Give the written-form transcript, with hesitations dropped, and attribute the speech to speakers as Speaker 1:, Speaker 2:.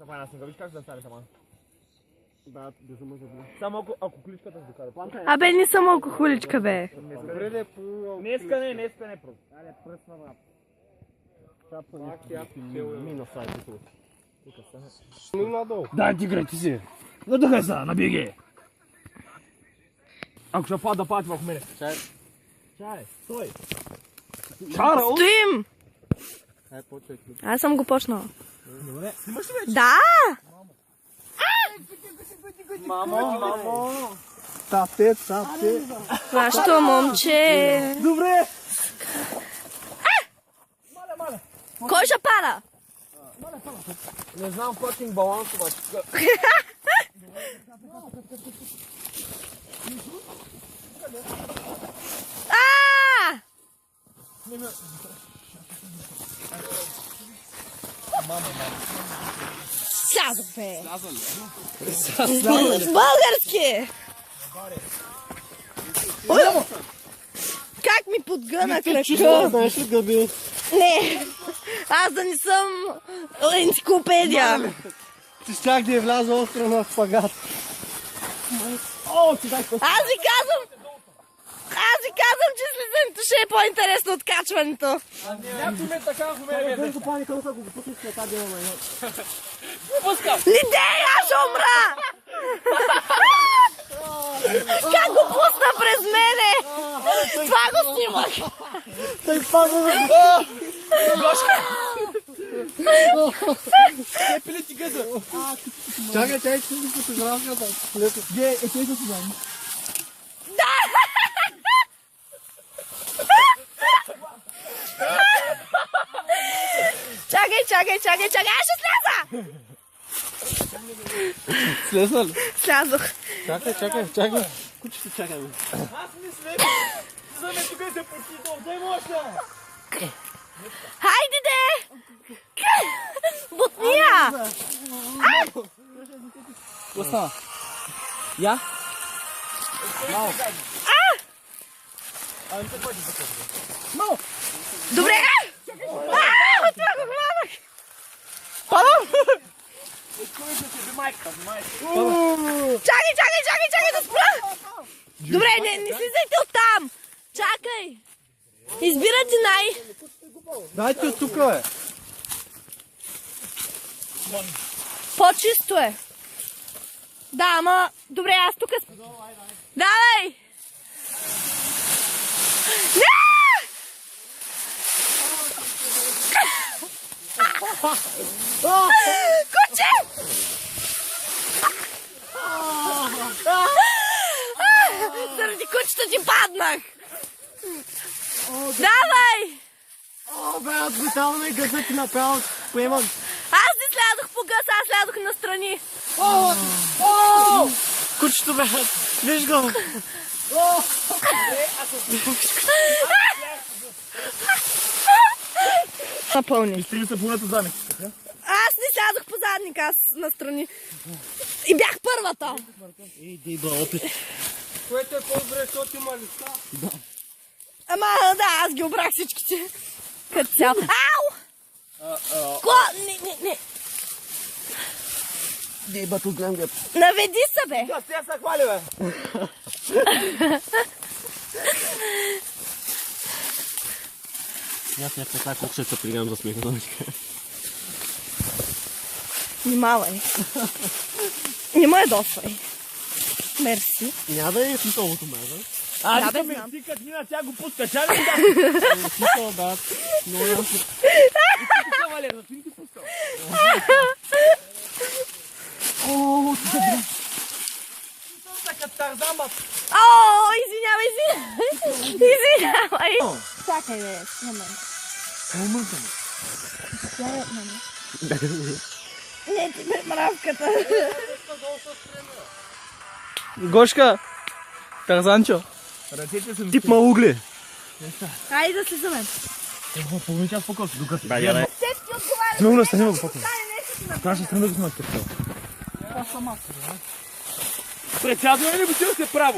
Speaker 1: Са файна снега, виж как ще да стане сама.
Speaker 2: Да, да съм забравя.
Speaker 1: Само ако количката ще докара.
Speaker 3: Абе, не съм алкохоличка, бе.
Speaker 2: Добре ли е по...
Speaker 1: Днеска не просто.
Speaker 2: Аре, пръсна брат. Мина сайта тут. Ну надолу.
Speaker 1: Дай ти грати си. Надухай се, набеги. Ако ще пада върху мене. Чай, стой. Чара,
Speaker 3: Стоим!
Speaker 2: Ай, почвай.
Speaker 3: Аз съм го почнала.
Speaker 1: Добре, снимаш ли вече?
Speaker 3: Да!
Speaker 2: Мамо. Тате.
Speaker 3: Вашето момче.
Speaker 1: Добре.
Speaker 3: Кой ще пада?
Speaker 1: Не знам fucking баланс обаче.
Speaker 3: Слязох, бе. Български! Как ми подгъна крака?
Speaker 2: Знаеш ли гъби?
Speaker 3: Не, аз да не съм енциклопедия.
Speaker 2: Ти щях да е вляза остро на спагат.
Speaker 3: Аз ви казвам, че слизането ще е по-интересно от качването.
Speaker 1: Някой ме така в мене.
Speaker 2: Ден копани кълса, ако го пуснеш след тази дела, майна.
Speaker 3: Лидей, аз ще умра! Как го пусна през мене? Това го снимах.
Speaker 2: Той падна.
Speaker 1: Пили ти гъза.
Speaker 2: Чакай, тя ще си фотографията.
Speaker 1: Е, тъй да си знам.
Speaker 3: Чакай, аз ще сляза!
Speaker 2: Слезна ли?
Speaker 3: Слязох.
Speaker 2: Чакай. Кучето чакай.
Speaker 1: Аз мисля, за мен тук се почитал. Дай му още.
Speaker 3: Хайде, де! Бутния!
Speaker 2: Какво става? Я?
Speaker 3: Добре! Това го хванах! Падам! Чакай да спра! Добре, не слизайте оттам! Чакай! Избирате
Speaker 2: Дайте от тук, бе.
Speaker 3: По-чисто е. Да, ама... Добре, аз тук... Давай! Не! Куче! Заради кучето ти паднах! Давай!
Speaker 2: Бе, аз брутално и гъзът ти направо поемам.
Speaker 3: Аз не слязох по гъс, аз слязох настрани.
Speaker 2: Кучето, бе, виж го.
Speaker 3: Напълни.
Speaker 1: Изтрига се пълната задник.
Speaker 3: Аз не слязох по задник, аз настрани. И бях първата.
Speaker 2: Иди, бе, опит. Което е по-добре, защото има листа.
Speaker 3: Ама да, аз ги обрах всичките. Като цял. Ау! Не.
Speaker 2: Ди, бе, тук гледам.
Speaker 3: Наведи се, бе.
Speaker 1: Да, сега се хвали, бе.
Speaker 2: Аз някаква така колко ще се пригам за смех.
Speaker 3: Внимавай. Не ме ядосвай. Мерси.
Speaker 2: Няма да е смисълното маза.
Speaker 3: Да, бе, знам.
Speaker 1: Ти като мина, тя го пуска. Чай ли да?
Speaker 2: Смисъл, да. Много ясно.
Speaker 1: Пуска, Валер, да ти ти пускал. Като Тарзан, бат.
Speaker 3: О, извинявай. Чакай, бе, снимай.
Speaker 2: Момента ми.
Speaker 3: Не, ти бе мравката.
Speaker 2: Гошка! Тарзанчо!
Speaker 1: Ръцете са ми.
Speaker 2: Тип маугли!
Speaker 3: Хайде да се вземем.
Speaker 1: Половин час по-късно, докато.
Speaker 2: Да, я.
Speaker 3: Те ти отговаря.
Speaker 1: Сме го снимам го по-късно.
Speaker 3: Нещо
Speaker 1: Трябва ще снимам да го снимаш като. Председател не би се право.